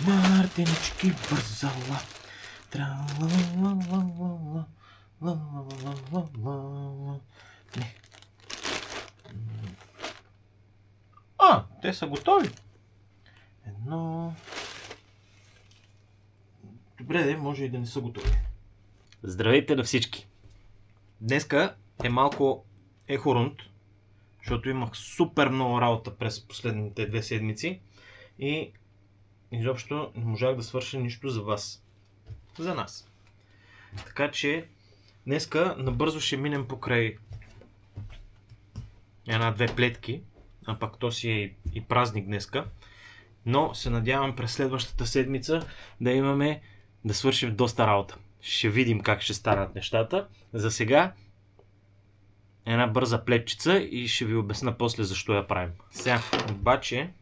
Мартинички бързала. Тра-ла-ла-ла-ла-ла. Ла-ла-ла-ла-ла. Не. Те са готови. Едно. Добре, може и да не са готови. Здравейте на всички! Днеска е малко ехорунд, защото имах супер много работа през последните 2 седмици и изобщо не можах да свърша нищо за вас. За нас. Така че днеска набързо ще минем покрай 1-2 плетки, а пак то си е и празник днеска. Но се надявам през следващата седмица да свършим доста работа. Ще видим как ще станат нещата. За сега една бърза плетчица и ще ви обясна после защо я правим. Сега, обаче,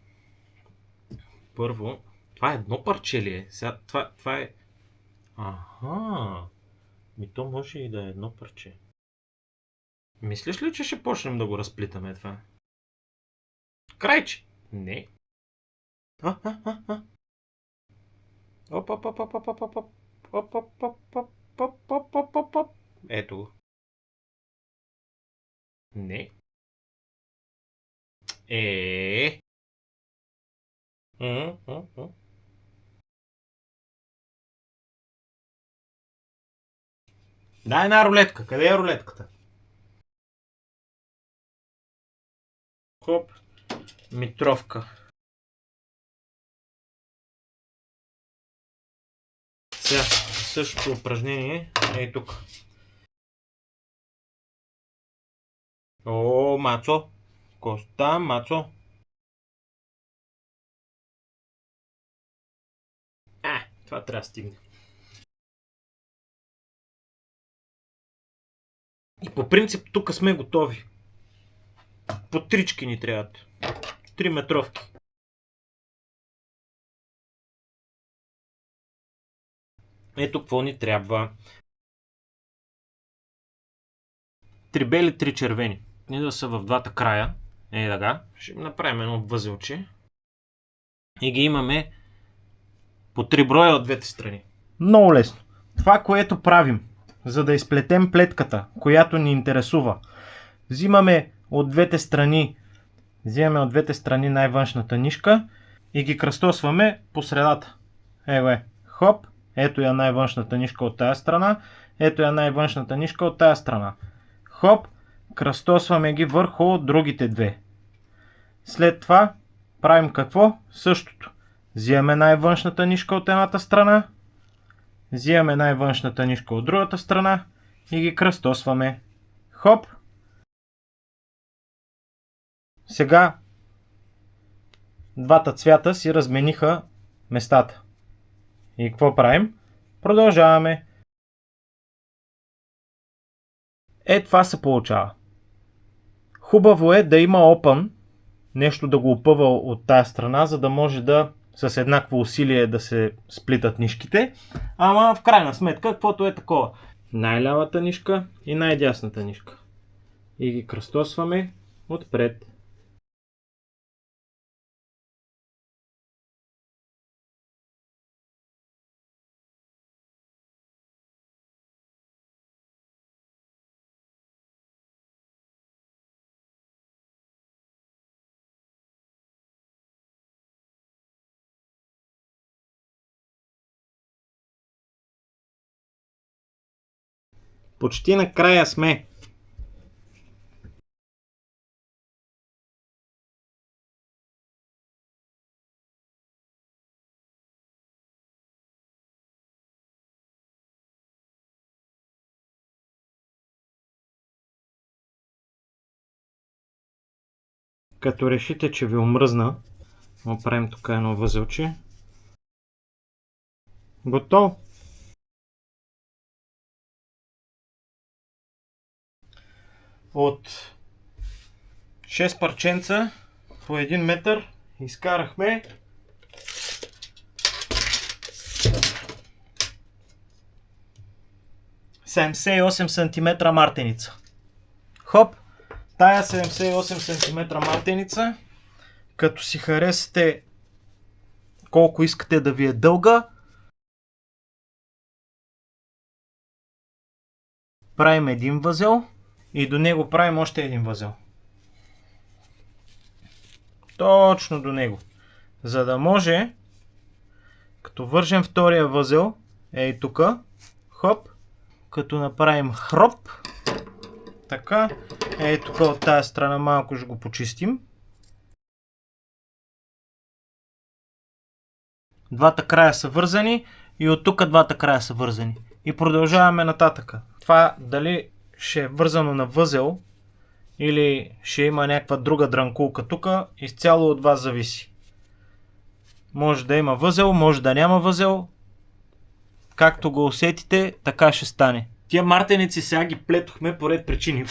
първо, това е едно парче ли е? Сега, това е... То може и да е едно парче. Мислиш ли, че ще почнем да го разплитаме това? Крайче! Не. Оп. Ето го. Не. Дай една рулетка. Къде е рулетката? Хоп. Митровка. Сега същото упражнение е тук. Мацо. Коста, Мацо. Това трябва да стигне. И по принцип тук сме готови. По трички ни трябват. 3 метровки. Ето какво ни трябва. 3 бели, 3 червени. Не да са в двата края. Така. Ще направим едно възелче. И ги имаме по 3 броя от двете страни. Много лесно. Това, което правим, за да изплетем плетката, която ни интересува, взимаме от двете страни най-външната нишка и ги кръстосваме по средата. Хоп, ето я най-външната нишка от тая страна, ето я най-външната нишка от тая страна. Хоп, кръстосваме ги върху другите две. След това правим какво? Същото. Взимаме най-външната нишка от едната страна, взимаме най-външната нишка от другата страна и ги кръстосваме. Хоп! Сега двата цвята си размениха местата. И какво правим? Продължаваме. Това се получава. Хубаво е да има опън, нещо да го опъва от тая страна, за да може да с еднакво усилие да се сплитат нишките. Ама в крайна сметка, каквото е такова. Най-лявата нишка и най-дясната нишка. И ги кръстосваме отпред. Почти накрая сме. Като решите, че ви омръзна, правим тук едно възелче. Готово! От 6 парченца по 1 метър изкарахме 78 см мартеница. Хоп! Тая 78 см мартеница, като си харесате колко искате да ви е дълга. Правим един възел и до него правим още един възел. Точно до него. За да може, като вържем втория възел, ей тук, хоп, като направим хроп, така, ей тук от тази страна малко ще го почистим. Двата края са вързани и от тук двата края са вързани. И продължаваме нататък. Това дали ще е вързано на възел или ще има някаква друга дрънкулка тук, изцяло от вас зависи. Може да има възел, може да няма възел. Както го усетите, така ще стане. Тия мартеници сега ги плетохме по ред причини.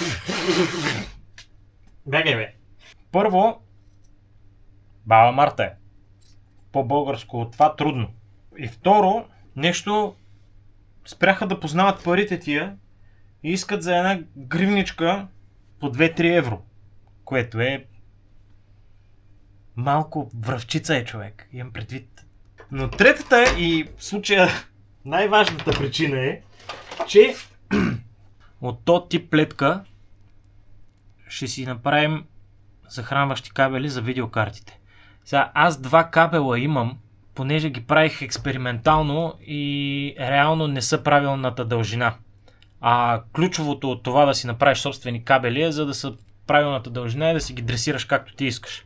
Бягай бе. Първо, баба Марта е. По-българско от това трудно. И второ, нещо спряха да познават парите тия и искат за една гривничка по 2-3 евро. Което е малко връвчица е, човек. Имам предвид. Но третата и в случая най-важната причина е, че от този тип плетка ще си направим захранващи кабели за видеокартите. Сега аз два кабела имам, понеже ги правих експериментално и реално не са правилната дължина. А ключовото от това да си направиш собствени кабели е, за да са правилната дължина и да си ги дресираш както ти искаш.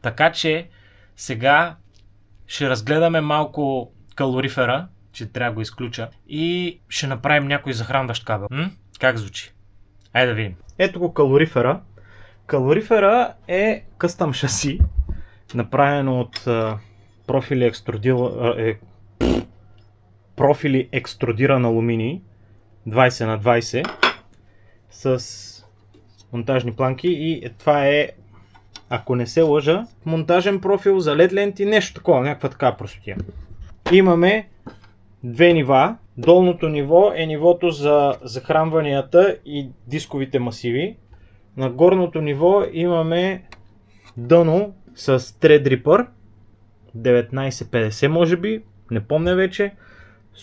Така че сега ще разгледаме малко калорифера, че трябва да го изключа, и ще направим някой захранващ кабел. Как звучи? Айде да видим. Ето го калорифера. Калорифера е къстъм шаси, направено от профили екструдиран алуминий 20 на 20 с монтажни планки и това е, ако не се лъжа, монтажен профил за LED ленти, нещо такова, някаква така простотия. Имаме две нива. Долното ниво е нивото за захранванията и дисковите масиви. На горното ниво имаме дъно с Threadripper 1950 може би, не помня вече,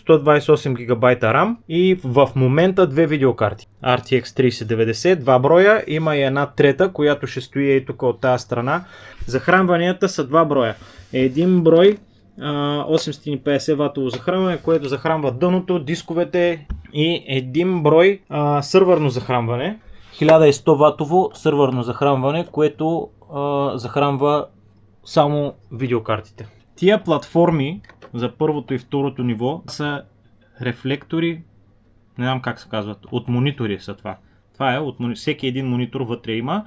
128 ГБ RAM и в момента две видеокарти. RTX 3090, два броя, има и една трета, която ще стои и тук от тази страна. Захранванията са два броя. Един брой 850 ватово захранване, което захранва дъното, дисковете, и един брой сървърно захранване, 1100 ватово сървърно захранване, което захранва само видеокартите. Тия платформи за първото и второто ниво са рефлектори, не знам как се казват, от монитори са това. Това е от всеки един монитор вътре има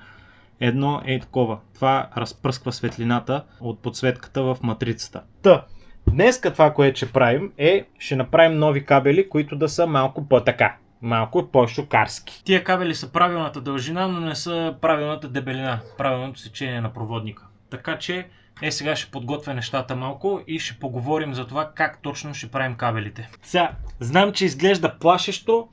едно е такова. Това разпръсква светлината от подсветката в матрицата. Днеска това, което ще правим ще направим нови кабели, които да са малко по-така. Малко по-шокарски. Тия кабели са правилната дължина, но не са правилната дебелина, правилното сечение на проводника. Така че сега ще подготвя нещата малко и ще поговорим за това как точно ще правим кабелите. Сега, знам, че изглежда плашещо,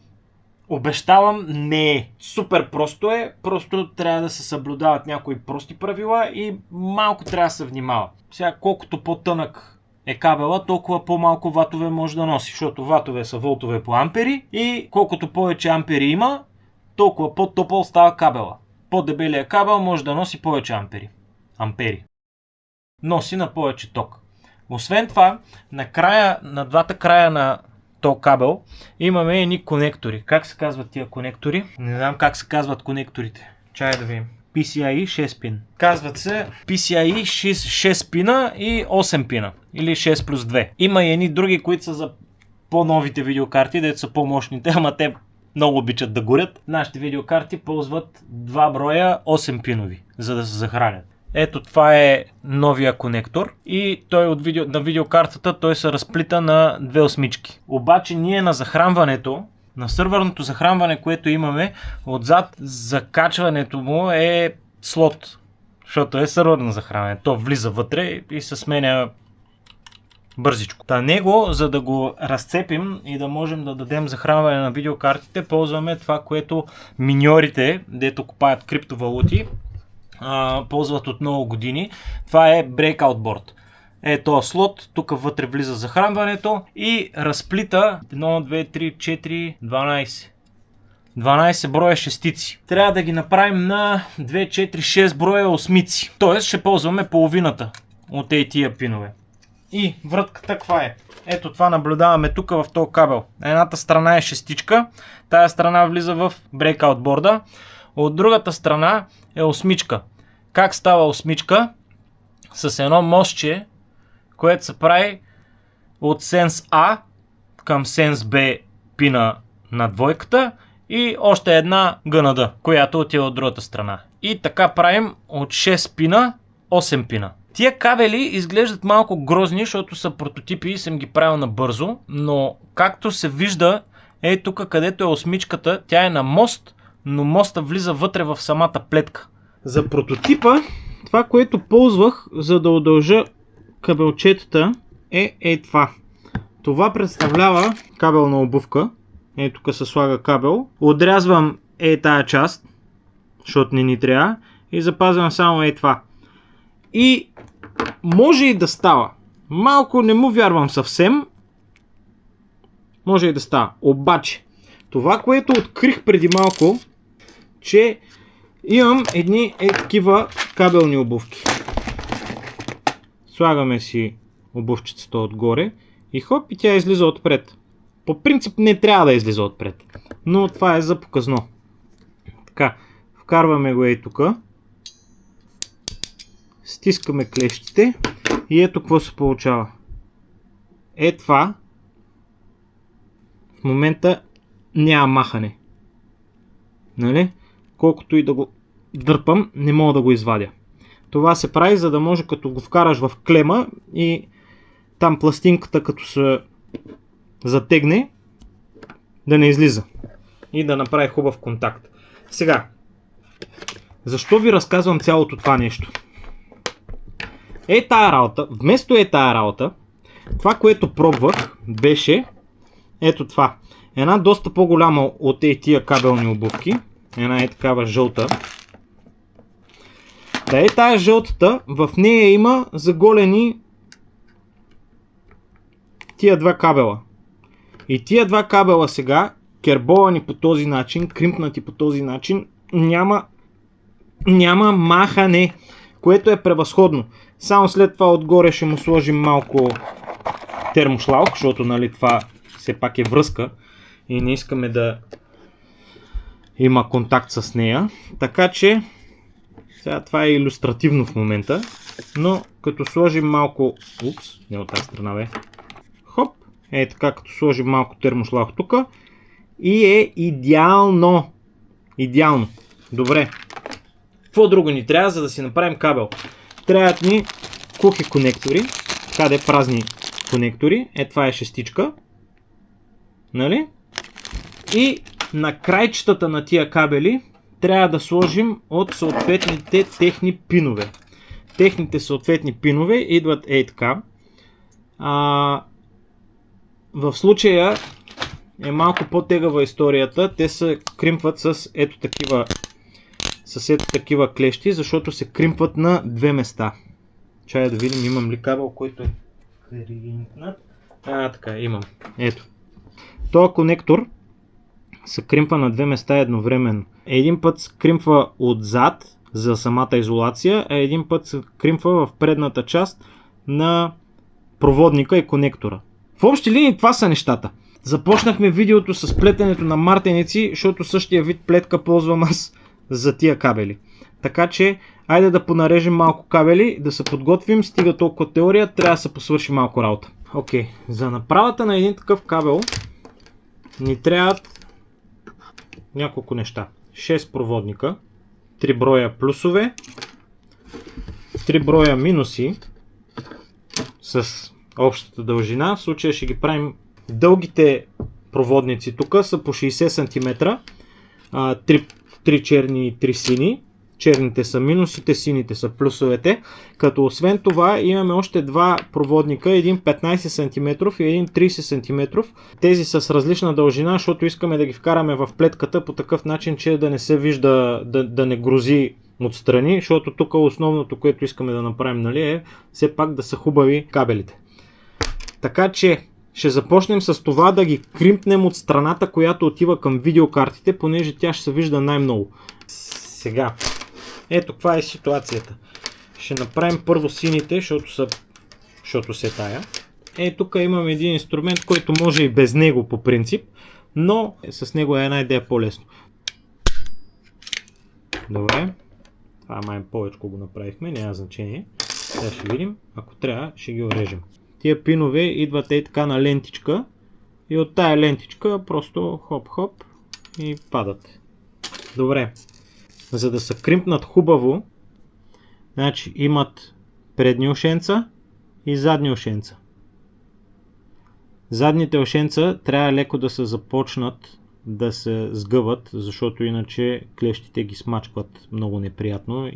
обещавам, не е. Супер просто е, просто трябва да се съблюдават някои прости правила и малко трябва да се внимава. Сега, колкото по-тънък е кабела, толкова по-малко ватове може да носи, защото ватове са волтове по ампери и колкото повече ампери има, толкова по-топъл става кабела. По-дебелия кабел може да носи повече ампери. Носи на повече ток. Освен това, на двата края на този кабел имаме едни конектори. Как се казват тия конектори? Не знам как се казват конекторите. Чай да видим. PCIe 6 пин. Казват се PCIe 6 пина и 8 пина. Или 6 плюс 2. Има и едни други, които са за по-новите видеокарти, дето са по-мощните, ама те много обичат да горят. Нашите видеокарти ползват два броя 8 пинови, за да се захранят. Ето това е новия конектор и той на видеокартата той се разплита на две осмички. Обаче ние на захранването, на сървърното захранване, което имаме, отзад закачването му е слот, защото е сървърно захранване. То влиза вътре и се сменя бързичко. Та него, за да го разцепим и да можем да дадем захранване на видеокартите, ползваме това, което миньорите, дето купаят криптовалути, ползват от много години. Това е Breakout Board. е този слот, тук вътре влиза захранването и разплита 1, 2, 3, 4, 12. 12 броя шестици. Трябва да ги направим на 2, 4, 6 броя осмици. Тоест ще ползваме половината от тия пинове. И вратката каква е? Ето това наблюдаваме тук в този кабел. Едната страна е шестичка, тая страна влиза в breakout борда, от другата страна е осмичка. Как става осмичка? С едно мостче, което се прави от Sense A към Sense B пина на двойката и още една GND, която отива от другата страна. И така правим от 6 пина 8 пина. Тия кабели изглеждат малко грозни, защото са прототипи и съм ги правил набързо, но както се вижда, е тук където е осмичката, тя е на мост, но моста влиза вътре в самата плетка. За прототипа, това, което ползвах, за да удължа кабелчетата, е това. Това представлява кабелна обувка. Тук се слага кабел. Отрязвам тая част, защото не ни трябва, и запазвам само това. И може и да става. Малко не му вярвам съвсем. Може и да става. Обаче, това, което открих преди малко, че имам едни такива кабелни обувки. Слагаме си обувчицата отгоре и хоп, и тя излиза отпред. По принцип не трябва да излиза отпред, но това е за показно. Така, вкарваме го тук. Стискаме клещите и ето какво се получава. Това в момента няма махане. Нали? Колкото и да го дърпам, не мога да го извадя. Това се прави, за да може като го вкараш в клема и там пластинката като се затегне, да не излиза и да направи хубав контакт. Сега, защо ви разказвам цялото това нещо? Тая работа, вместо тая работа, това, което пробвах, беше ето това. Една доста по-голяма от тия кабелни обувки. Една такава жълта. Да, тая жълтата, в нея има заголени тия два кабела. И тия два кабела сега, кербовани по този начин, кримпнати по този начин, няма махане, което е превъзходно. Само след това отгоре ще му сложим малко термошлаук, защото нали, това все пак е връзка и не искаме да има контакт с нея. Така че сега това е илюстративно в момента, но като сложим малко... не от тази страна бе. Хоп, така като сложим малко термошлаук тук и е идеално. Идеално. Добре. Какво друго ни трябва, за да си направим кабел? Трябват ни кухи конектори, къде празни конектори. Това е шестичка. Нали? И на крайчетата на тия кабели трябва да сложим от съответните техни пинове. Техните съответни пинове идват така. В случая е малко по-тегава историята. Те се кримпват с ето такива клещи, защото се кримпват на две места. Чая да видим имам ли кабел, който е кримпнат. Така, имам. Ето. Този конектор се кримпва на две места едновременно. Един път се кримпва отзад за самата изолация, а един път се кримпва в предната част на проводника и конектора. В общи линии това са нещата. Започнахме видеото с плетенето на мартеници, защото същия вид плетка ползвам аз за тия кабели. Така че, айде да понарежем малко кабели, да се подготвим, стига толкова теория, трябва да се посвърши малко работа. Окей, за направата на един такъв кабел ни трябват няколко неща. 6 проводника, 3 броя плюсове, 3 броя минуси с общата дължина. В случая ще ги правим дългите проводници. Тук са по 60 см, 3 черни и 3 сини. Черните са минусите, сините са плюсовете. Като освен това имаме още два проводника, един 15 см и един 30 см. Тези са с различна дължина, защото искаме да ги вкараме в плетката по такъв начин, че да не се вижда, да не грози отстрани, защото тук основното, което искаме да направим, нали, е все пак да са хубави кабелите. Така че ще започнем с това да ги кримпнем от страната, която отива към видеокартите, понеже тя ще се вижда най-много. Сега, ето каква е ситуацията. Ще направим първо сините, защото се тая. Тук имам един инструмент, който може и без него по принцип, но с него е една идея по-лесно. Добре. Това май повече го направихме, няма значение. Сега ще видим. Ако трябва, ще ги орежем. Тия пинове идват така на лентичка и от тая лентичка просто хоп-хоп и падат. Добре. За да се кримпнат хубаво, значи имат предни ушенца и задни ушенца. Задните ушенца трябва леко да се започнат да се сгъват, защото иначе клещите ги смачкват много неприятно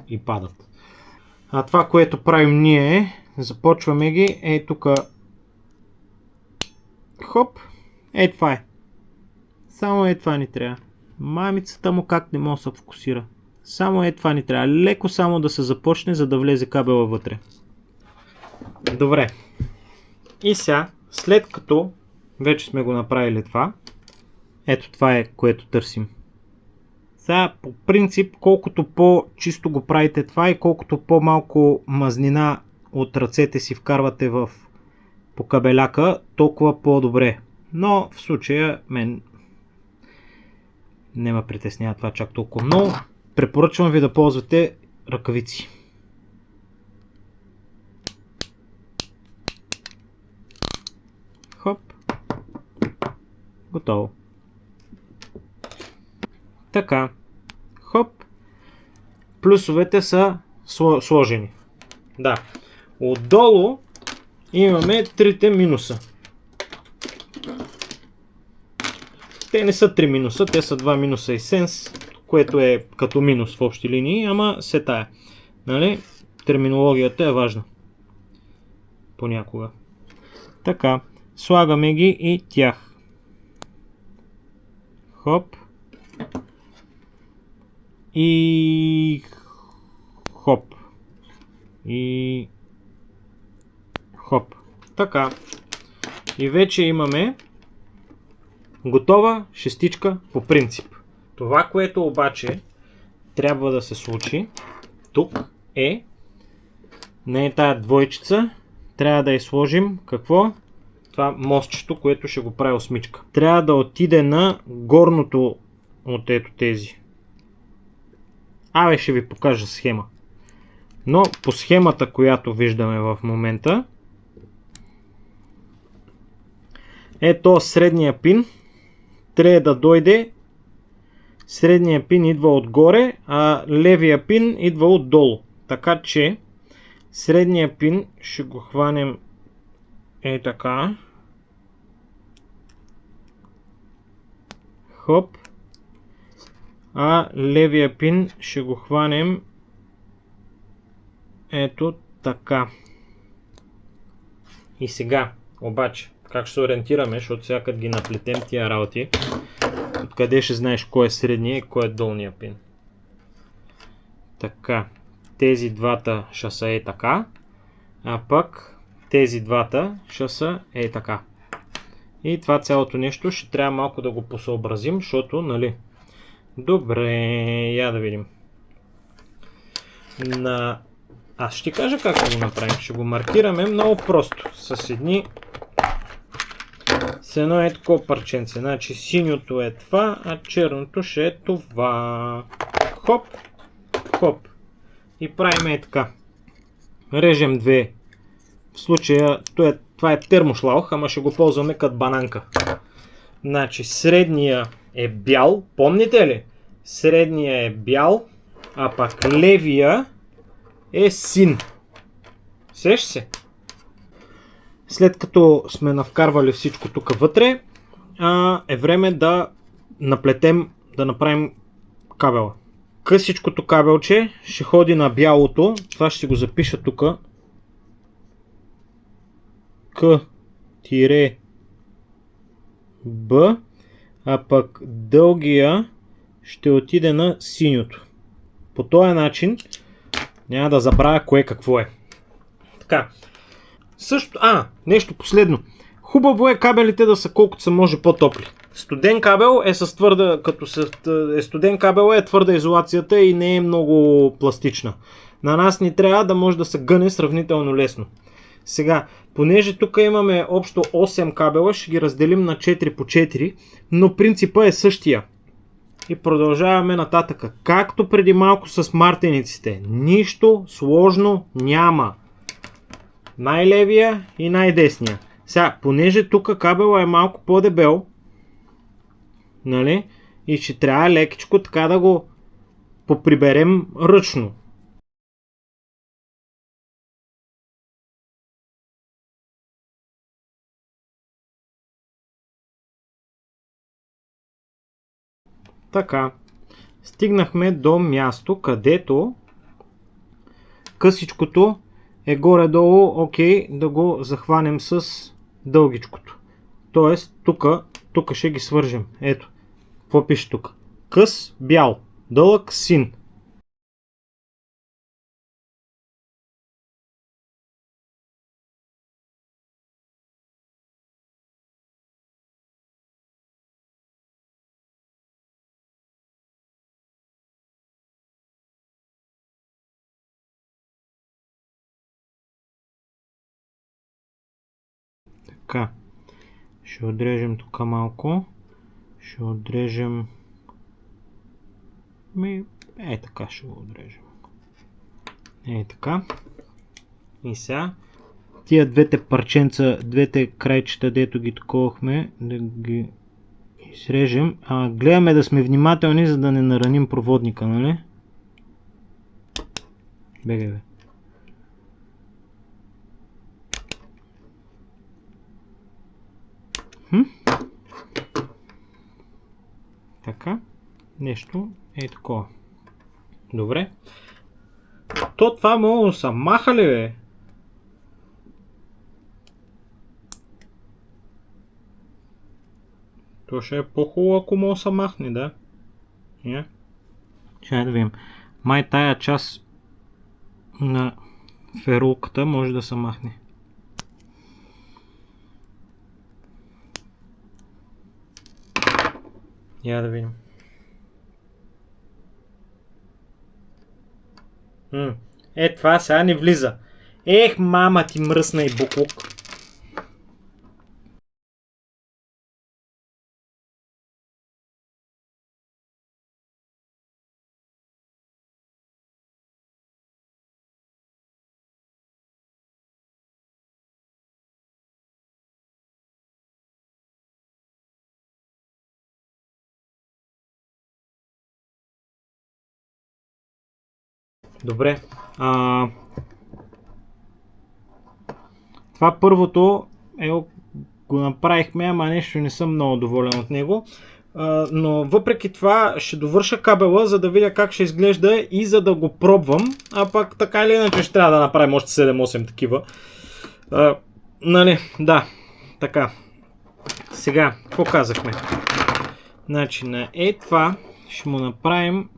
и падат. А това, което правим ние, започваме ги, тук, хоп, това е. Само това ни трябва. Мамицата му как не може да се фокусира. Само това ни трябва. Леко само да се започне, за да влезе кабела вътре. Добре. И сега, след като вече сме го направили това, ето това е, което търсим. Сега, по принцип, колкото по-чисто го правите това и колкото по-малко мазнина от ръцете си вкарвате по кабеляка, толкова по-добре. Но в случая мен не ме притеснява това чак толкова много. Препоръчвам ви да ползвате ръкавици. Хоп. Готово. Така. Хоп. Плюсовете са сложени. Да. Отдолу имаме трите минуса. Те не са 3 минуса, те са 2 минуса и сенс, което е като минус в общи линии, ама се тая. Нали? Терминологията е важна. Понякога. Така. Слагаме ги и тях. Хоп. И хоп. И хоп. Така. И вече имаме готова шестичка по принцип. Това, което обаче трябва да се случи тук не е тая двойчица, трябва да я сложим какво? Това мостчето, което ще го прави осмичка. Трябва да отиде на горното от ето тези. Ще ви покажа схема. Но по схемата, която виждаме в момента, ето средния пин трябва да дойде. Средния пин идва отгоре, а левия пин идва отдолу. Така че средния пин ще го хванем така. Хоп. А левия пин ще го хванем ето така. И сега, обаче, как ще се ориентираме, защото сега като ги наплетем тия работи, откъде ще знаеш кой е средния и кой е долния пин. Така, тези двата ще са така, а пък тези двата ще са така. И това цялото нещо ще трябва малко да го посъобразим, защото, нали. Добре, я да видим. Аз ще ти кажа как ще го направим. Ще го маркираме много просто. С едно такова парченце. Значи синьото е това, а черното ще е това. Хоп, хоп. И правим така. Режем две. В случая това е термошлаух, ама ще го ползваме като бананка. Значи средния е бял, помните ли? Средния е бял, а пак левия е син. Сеш се? След като сме навкарвали всичко тук вътре, е време да наплетем, да направим кабела. Късичкото кабелче ще ходи на бялото, това ще си го запиша тук. К-Б, а пък дългия ще отиде на синьото. По този начин няма да забравя кое какво е. Така. Също, нещо последно. Хубаво е кабелите да са колкото се може по-топли. Студен кабел е с твърда, студен кабел е твърда изолацията и не е много пластична. На нас ни трябва да може да се гъне сравнително лесно. Сега, понеже тук имаме общо 8 кабела, ще ги разделим на 4 по 4, но принципът е същия. И продължаваме нататък. Както преди малко с мартениците. Нищо сложно няма. Най-левия и най-десния. Сега, понеже тук кабела е малко по-дебел, нали? И ще трябва лекичко така да го поприберем ръчно. Така, стигнахме до място, където късичкото е горе-долу окей да го захванем с дългичкото. Тоест, тук ще ги свържем. Ето, какво пише тук? Къс, бял, дълъг, син. Така, ще отрежем тук малко, ще отрежем, така ще го отрежем, така, и сега, тия двете парченца, двете крайчета, дето ги таковахме, да ги изрежем, гледаме да сме внимателни, за да не нараним проводника, нали? Бегай, бе. Така, нещо е такова. Добре. То това мога да са махали, бе. То ще е по-хубаво, ако мога да се махне, да. Чай да видим. Май тая част на ферулката може да се махне. Я да видим. Това сега не влиза. Ех, мама ти мръсна и буклук. Добре. Това първото го направихме, ама нещо не съм много доволен от него. Но въпреки това ще довърша кабела, за да видя как ще изглежда и за да го пробвам. А пак така или иначе ще трябва да направим още 7-8 такива. Нали, да. Така. Сега, какво казахме? Значи на това ще му направим.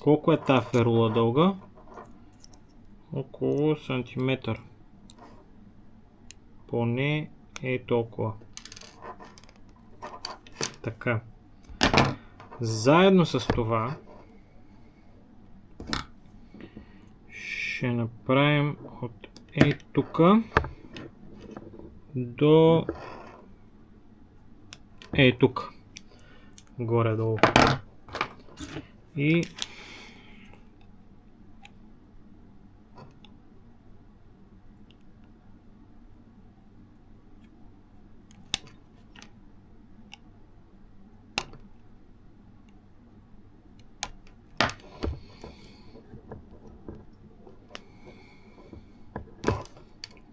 Колко е тази ферула дълга? Около сантиметър. Поне е толкова. Така. Заедно с това ще направим от тука до тук. Горе-долу. И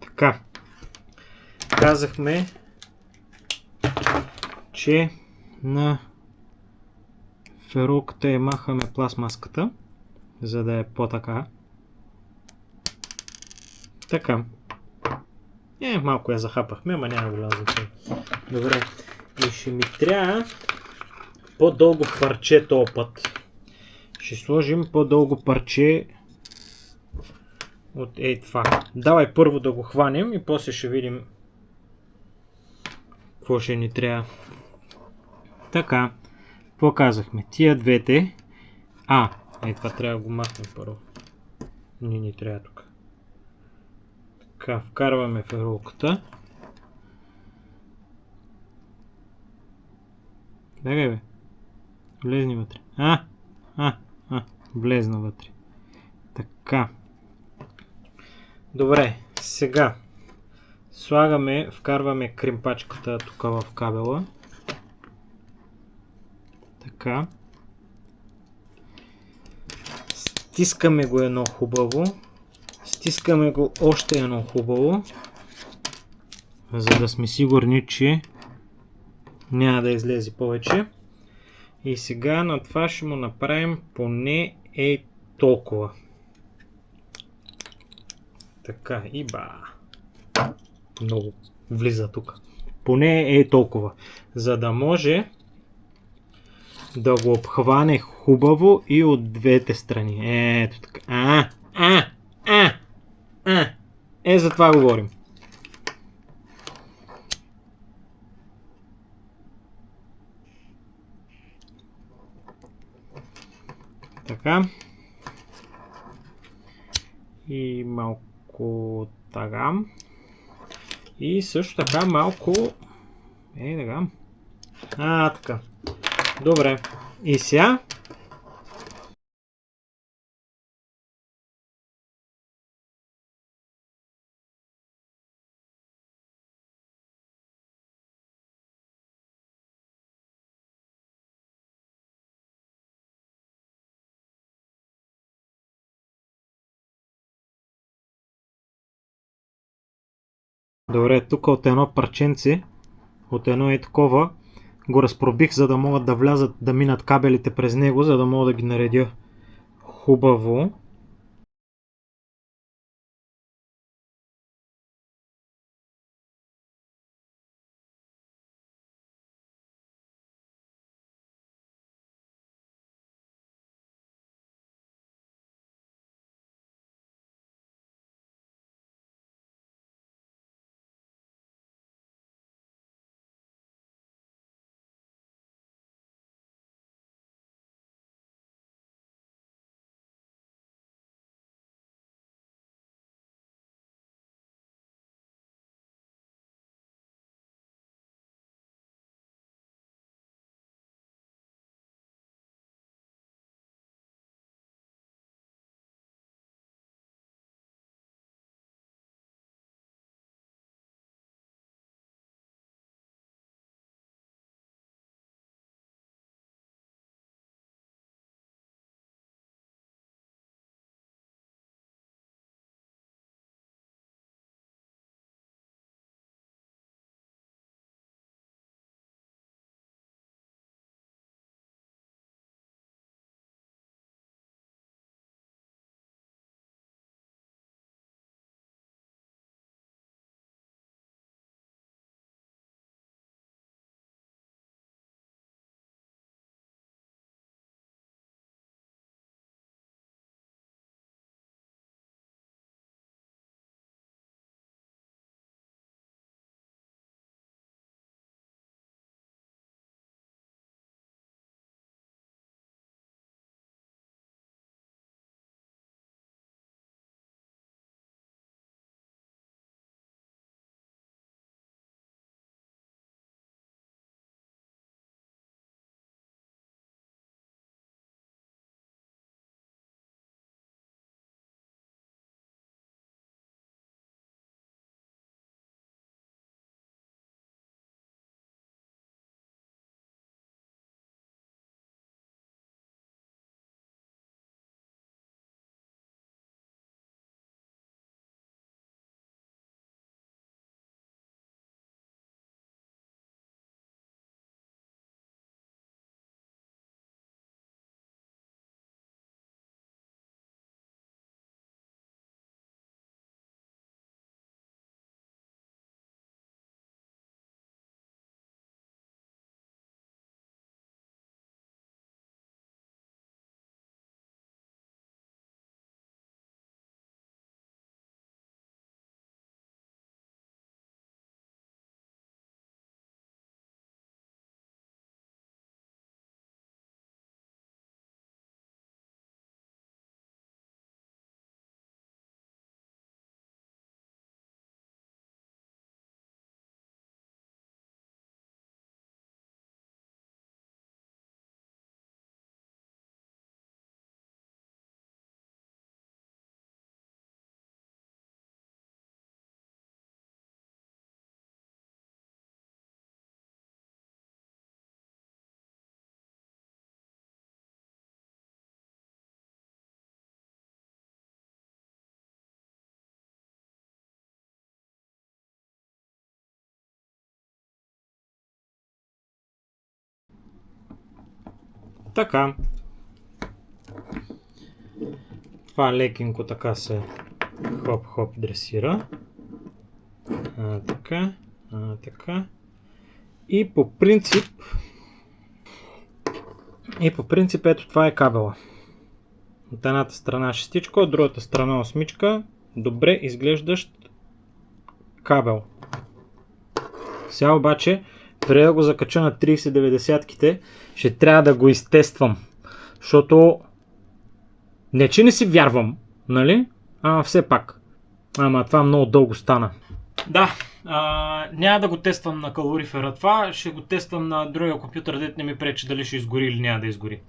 така. Казахме, че на ферулката я махаме пластмаската, за да е по-така. Така. Малко я захапахме, ама няма голямо значение. Добре. И ще ми трябва по-дълго парче този път. Ще сложим по-дълго парче от това. Давай първо да го хванем и после ще видим какво ще ни трябва. Така, какво казахме? Тия двете. Това трябва да го махнем първо. Ни трябва тук. Така, вкарваме в ролката. Бегай бе. Влезни вътре. Влезна вътре. Така. Добре, сега вкарваме кримпачката тук в кабела. Така. Стискаме го едно хубаво. Стискаме го още едно хубаво. За да сме сигурни, че няма да излезе повече. И сега на това ще му направим поне толкова. Така, много влиза тук. Поне толкова. За да може да го обхване хубаво и от двете страни. Ето така. За това говорим. Така. И малко така. И също така малко така. Така. Добре. И сега добре, тук от едно парченце, от едно такова, го разпробих, за да могат да влязат, да минат кабелите през него, за да мога да ги наредя хубаво. Така. Това лекенко така се хоп-хоп дресира. Така. Така. И по принцип ето това е кабела. От едната страна шестичка, от другата страна осмичка. Добре изглеждащ кабел. Сега обаче, преди да го закача на 3090-ките, ще трябва да го изтествам. Защото не че не си вярвам, нали? Ама все пак. Ама това много дълго стана. Да, няма да го тествам на калорифера това, ще го тествам на другия компютър, дето не ми пречи дали ще изгори или няма да изгори.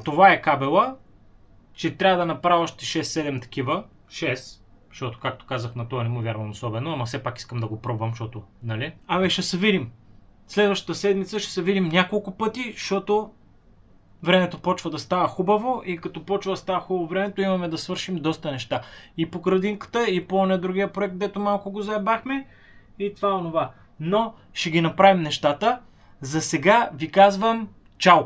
Това е кабела. Ще трябва да направя още 6-7 такива. 6. Защото, както казах, на това не му вярвам особено, ама все пак искам да го пробвам, защото, нали? Абе, ще се видим. Следващата седмица ще се видим няколко пъти, защото времето почва да става хубаво и като почва да става хубаво времето, имаме да свършим доста неща. И по градинката, и по другия проект, дето малко го заебахме, и това онова. Но ще ги направим нещата. За сега ви казвам чао!